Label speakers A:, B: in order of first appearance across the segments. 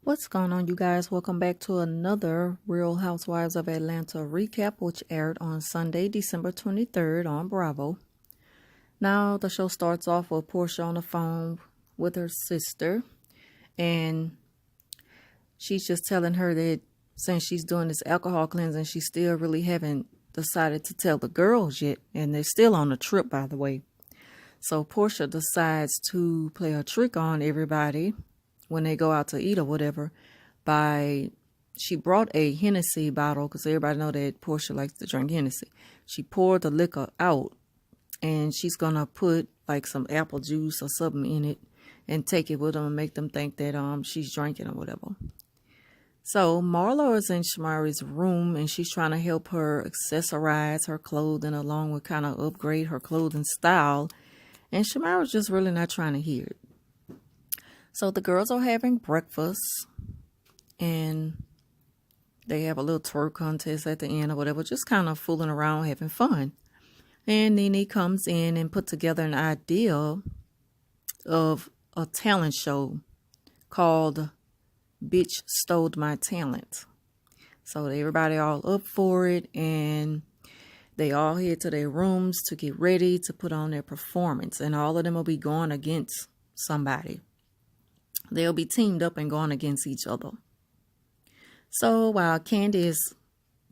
A: What's going on, you guys? Welcome back to another Real Housewives of Atlanta recap, which aired on Sunday, December 23rd on Bravo. Now, the show starts off with Portia on the phone with her sister, and she's just telling her that since she's doing this alcohol cleansing, she still really haven't decided to tell the girls yet, and they're still on the trip, by the way. So Portia decides to play a trick on everybody when they go out to eat or whatever. She brought a Hennessy bottle because everybody know that Portia likes to drink Hennessy. She poured the liquor out, and she's gonna put like some apple juice or something in it and take it with them and make them think that she's drinking or whatever. So Marlo is in Shamari's room, and she's trying to help her accessorize her clothing along with kind of upgrade her clothing style, and Shamari's just really not trying to hear it. So the girls are having breakfast, and they have a little twerk contest at the end or whatever, just kind of fooling around, having fun. And Nene comes in and put together an idea of a talent show called Bitch Stole My Talent. So everybody all up for it, and they all head to their rooms to get ready to put on their performance, and all of them will be going against somebody. They'll be teamed up and going against each other. So while Candy is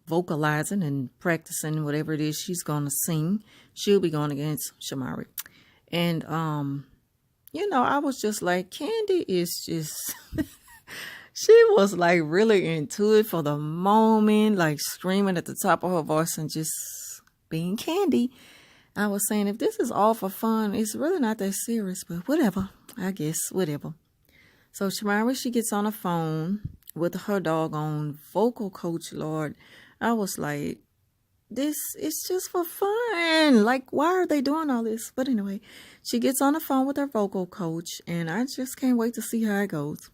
A: vocalizing and practicing whatever it is she's going to sing, she'll be going against Shamari. And, I was just like, Candy is just, she was like really into it for the moment, like screaming at the top of her voice and just being Candy. I was saying, if this is all for fun, it's really not that serious, but whatever, I guess, whatever. So Shamari, she gets on the phone with her doggone vocal coach, Lord. I was like, this is just for fun. Like, why are they doing all this? But anyway, she gets on the phone with her vocal coach, and I just can't wait to see how it goes.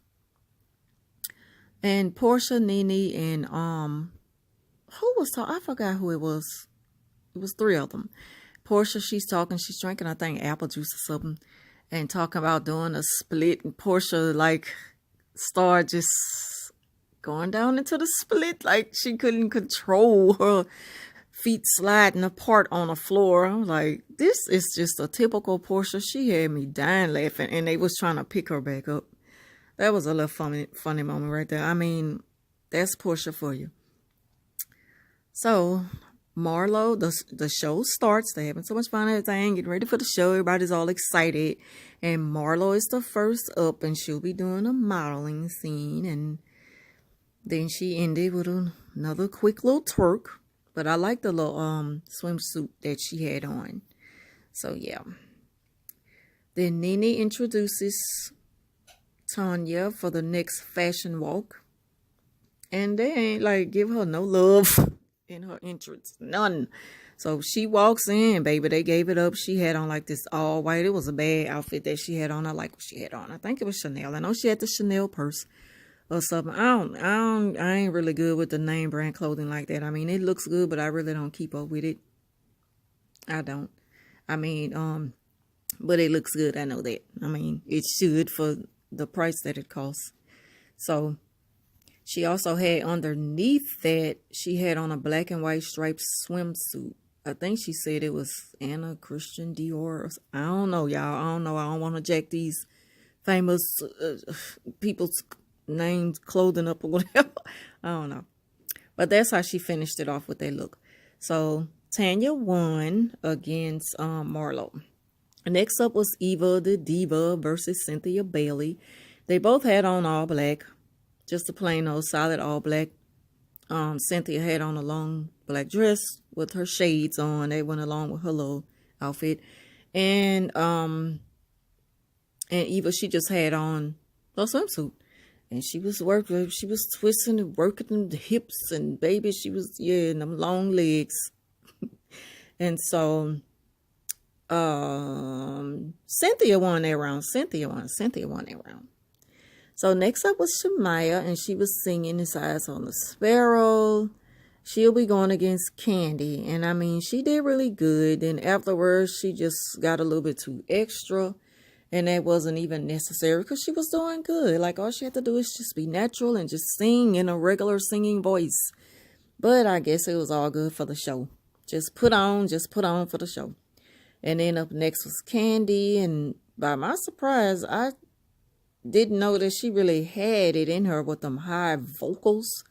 A: And Portia, Nene, and who was talking? I forgot who it was. It was three of them. Portia, she's talking. She's drinking, I think, apple juice or something, and talking about doing a split. And Portia, like, started just going down into the split like she couldn't control her feet sliding apart on the floor. I was like, this is just a typical Portia. She had me dying laughing, and they was trying to pick her back up. That was a little funny moment right there. I mean, that's Portia for you. So Marlo, the show starts. They're having so much fun and everything, getting ready for the show. Everybody's all excited. And Marlo is the first up, and she'll be doing a modeling scene. And then she ended with another quick little twerk. But I like the little swimsuit that she had on. So, yeah. Then Nene introduces Tanya for the next fashion walk. And they ain't like give her no love in her entrance, none. So she walks in, baby. They gave it up. She had on like this all white. It was a bad outfit that she had on. I like what she had on. I think it was Chanel. I know she had the Chanel purse or something. I ain't really good with the name brand clothing like that. I mean, it looks good, but I really don't keep up with it. I don't. I mean, but it looks good. I know that. I mean, it should for the price that it costs. So she also had underneath that, she had on a black and white striped swimsuit. I think she said it was Anna Christian Dior. I don't know, y'all. I don't know. I don't want to jack these famous people's names, clothing up or whatever. I don't know. But that's how she finished it off with that look. So Tanya won against Marlo. Next up was Eva the Diva versus Cynthia Bailey. They both had on all black. Just a plain old solid all black. Cynthia had on a long black dress with her shades on. They went along with her little outfit. And Eva, she just had on a swimsuit. And she was working, she was twisting and working the hips, and baby, she was, in them long legs. And so Cynthia won that round. Cynthia won that round. So next up was Shamaya, and she was singing His Eyes on the Sparrow. She'll be going against Candy. And I mean, she did really good. Then afterwards, she just got a little bit too extra. And that wasn't even necessary because she was doing good. Like, all she had to do is just be natural and just sing in a regular singing voice. But I guess it was all good for the show. Just put on for the show. And then up next was Candy. And by my surprise, I didn't know that she really had it in her with them high vocals.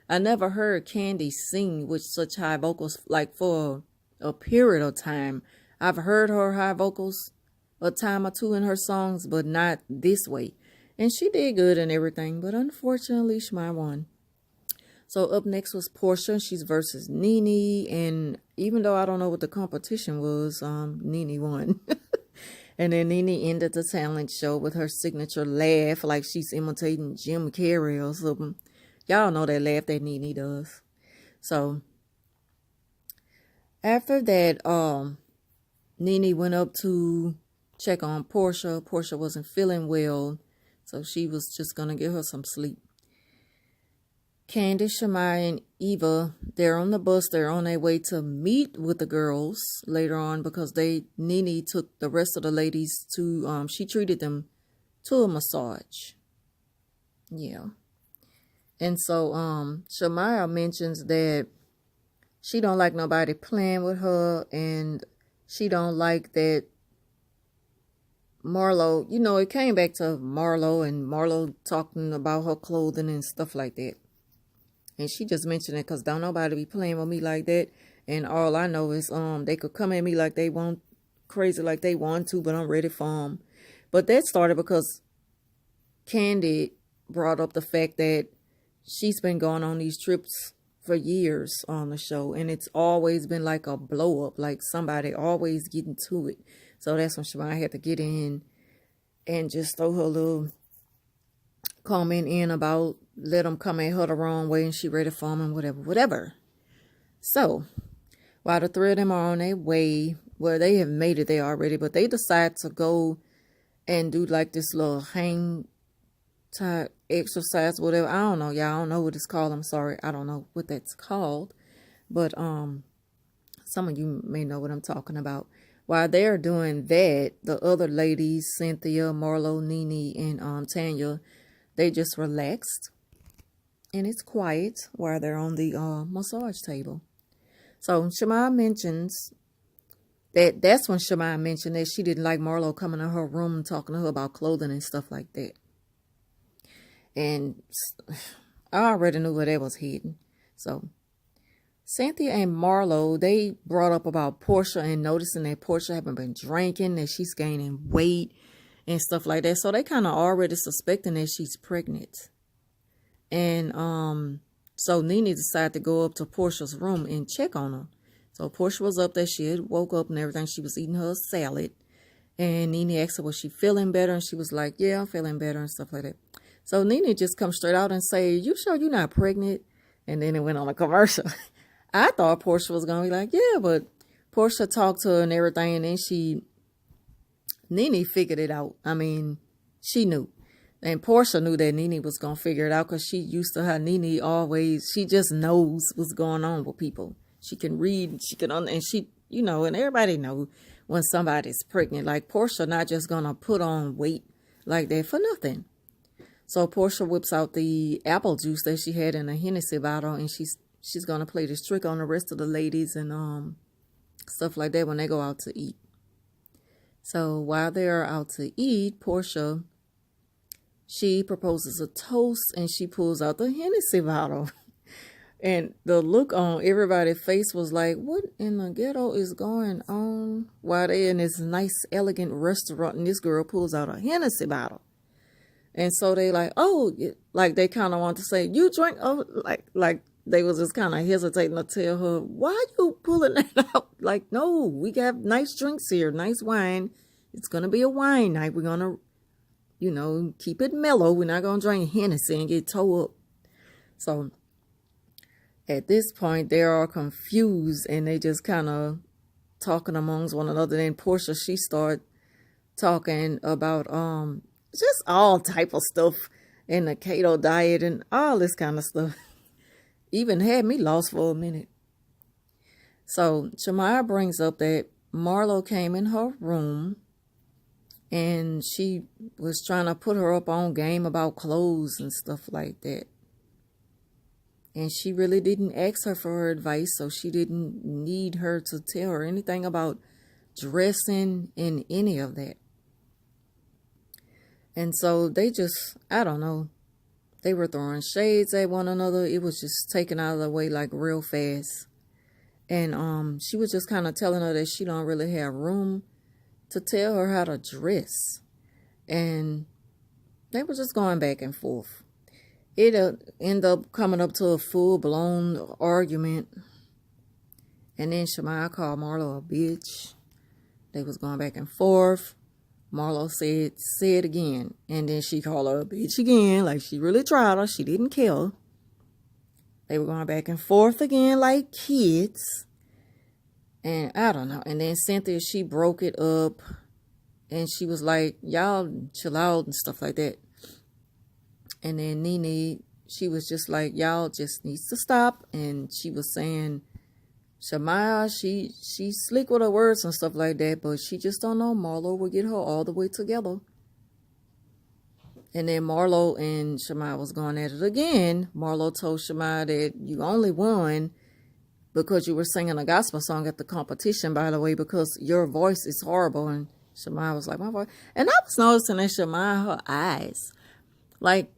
A: I never heard Candy sing with such high vocals, like for a period of time. I've heard her high vocals a time or two in her songs, but not this way. And she did good and everything, but unfortunately, Shmai won. So up next was Portia. She's versus Nene, and even though I don't know what the competition was, Nene won. And then Nene ended the talent show with her signature laugh, like she's imitating Jim Carrey or something. Y'all know that laugh that Nene does. So after that, Nene went up to check on Portia. Portia wasn't feeling well, so she was just gonna give her some sleep. Candy, Shemai, and Eva, they're on the bus. They're on their way to meet with the girls later on because Nene took the rest of the ladies to, she treated them to a massage. Yeah. And so, Shemai mentions that she don't like nobody playing with her, and she don't like that Marlo, it came back to Marlo and Marlo talking about her clothing and stuff like that. And she just mentioned it because don't nobody be playing with me like that. And all I know is they could come at me like they want, crazy like they want to, but I'm ready for them. But that started because Candy brought up the fact that she's been going on these trips for years on the show. And it's always been like a blow up, like somebody always getting to it. So that's when Shemai had to get in and just throw her little comment in about let them come at her the wrong way and she ready for them and whatever. So while the three of them are on their way, well, they have made it there already, but they decide to go and do like this little hang type exercise, whatever. I don't know, y'all. I don't know what it's called. I'm sorry. I don't know what that's called. But some of you may know what I'm talking about. While they're doing that, the other ladies, Cynthia, Marlo, Nene, and Tanya, they just relaxed. And it's quiet while they're on the massage table. So Shemai mentions that's when Shemai mentioned that she didn't like Marlo coming to her room and talking to her about clothing and stuff like that. And I already knew where that was heading. So Cynthia and Marlo, they brought up about Portia and noticing that Portia haven't been drinking, that she's gaining weight and stuff like that. So they kind of already suspecting that she's pregnant. And so Nene decided to go up to Portia's room and check on her. So Portia was up there. She had woke up and everything. She was eating her salad. And Nene asked her, was she feeling better? And she was like, yeah, I'm feeling better and stuff like that. So Nene just comes straight out and say, you sure you're not pregnant? And then it went on a commercial. I thought Portia was going to be like, yeah, but Portia talked to her and everything. And then Nene figured it out. I mean, she knew. And Portia knew that Nene was going to figure it out because she used to her. Nene always, she just knows what's going on with people. She can read, and she, and everybody know when somebody's pregnant. Like Portia not just going to put on weight like that for nothing. So Portia whips out the apple juice that she had in a Hennessy bottle, and she's going to play this trick on the rest of the ladies and stuff like that when they go out to eat. So while they're out to eat, Portia, she proposes a toast and she pulls out the Hennessy bottle. And the look on everybody's face was like, what in the ghetto is going on? While they're in this nice, elegant restaurant and this girl pulls out a Hennessy bottle. And so they like, oh, like they kind of want to say, you drink, oh, like they was just kind of hesitating to tell her, why you pulling that out? Like, no, we got nice drinks here, nice wine. It's going to be a wine night. We're going to, keep it mellow. We're not going to drink Hennessy and get towed up. So at this point, they're all confused and they just kind of talking amongst one another. Then Portia, she started talking about just all type of stuff in the keto diet and all this kind of stuff. Even had me lost for a minute. So Shemai brings up that Marlo came in her room And she was trying to put her up on game about clothes and stuff like that. And she really didn't ask her for her advice, so she didn't need her to tell her anything about dressing in any of that. And so they just, I don't know, they were throwing shades at one another. It was just taken out of the way like real fast. And she was just kind of telling her that she don't really have room to tell her how to dress. And they were just going back and forth. It ended up coming up to a full-blown argument. And then Shemaya called Marlo a bitch. They was going back and forth. Marlo said, say it again. And then she called her a bitch again. Like she really tried her. She didn't kill. They were going back and forth again like kids. And I don't know. And then Cynthia, she broke it up. And she was like, y'all chill out and stuff like that. And then Nene, she was just like, y'all just needs to stop. And she was saying, Shemaya, she's slick with her words and stuff like that, but she just don't know Marlo will get her all the way together. And then Marlo and Shemaya was going at it again. Marlo told Shemaya that you only won because you were singing a gospel song at the competition, by the way, because your voice is horrible. And Shemaya was like, my voice. And I was noticing that Shemaya, her eyes, like,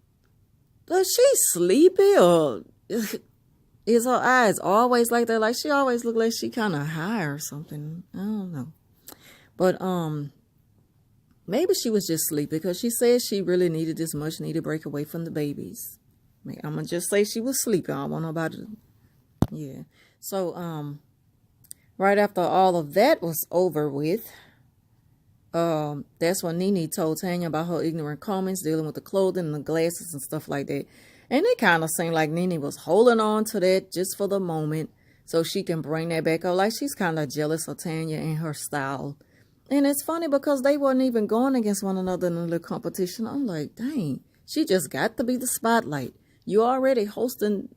A: does she sleepy or is her eyes always like that? Like she always look like she kind of high or something. I don't know. But maybe she was just sleepy because she said she really needed this much needed break away from the babies. I'm gonna just say she was sleepy. I don't want nobody to, yeah. So right after all of that was over with, that's when Nene told Tanya about her ignorant comments dealing with the clothing and the glasses and stuff like that. And it kind of seemed like Nene was holding on to that just for the moment so she can bring that back up. Like she's kind of jealous of Tanya and her style. And it's funny because they weren't even going against one another in the competition. I'm like, dang, she just got to be the spotlight. You already hosting,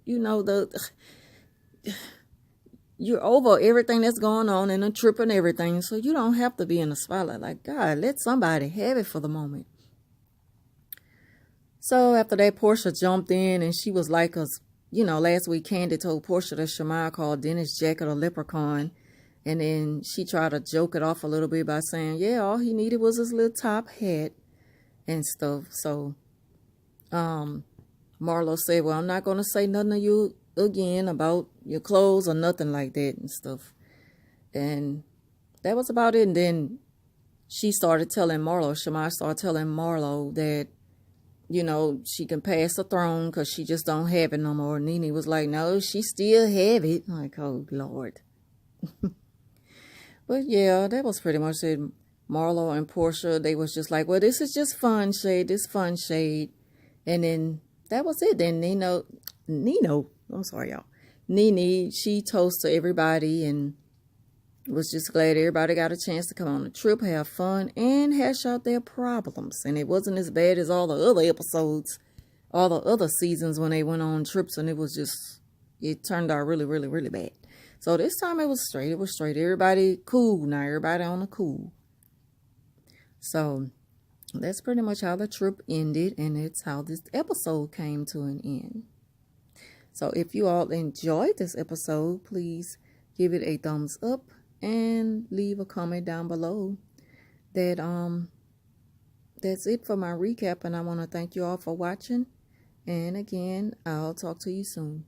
A: you're over everything that's going on and the trip and everything. So you don't have to be in the spotlight. Like, God, let somebody have it for the moment. So after that, Portia jumped in and she was like, last week Candy told Portia that Shemaya called Dennis Jacket a leprechaun. And then she tried to joke it off a little bit by saying, yeah, all he needed was his little top hat and stuff. So Marlo said, well, I'm not going to say nothing to you again about your clothes or nothing like that and stuff. And that was about it. And then she started telling Marlo, Shemaya started telling Marlo that, she can pass the throne because she just don't have it no more. Nene was like, no, she still have it. I'm like, oh, Lord. But yeah, that was pretty much it. Marlo and Portia, they was just like, well, this is just fun shade. This fun shade. And then that was it. Then I'm sorry, y'all. Nene, she toasted everybody and was just glad everybody got a chance to come on the trip, have fun, and hash out their problems. And it wasn't as bad as all the other episodes, all the other seasons when they went on trips, and it turned out really, really, really bad. So this time it was straight. It was straight. Everybody cool now. Everybody on the cool. So that's pretty much how the trip ended, and it's how this episode came to an end. So if you all enjoyed this episode, please give it a thumbs up and leave a comment down below. That's it for my recap, and I want to thank you all for watching. And again, I'll talk to you soon.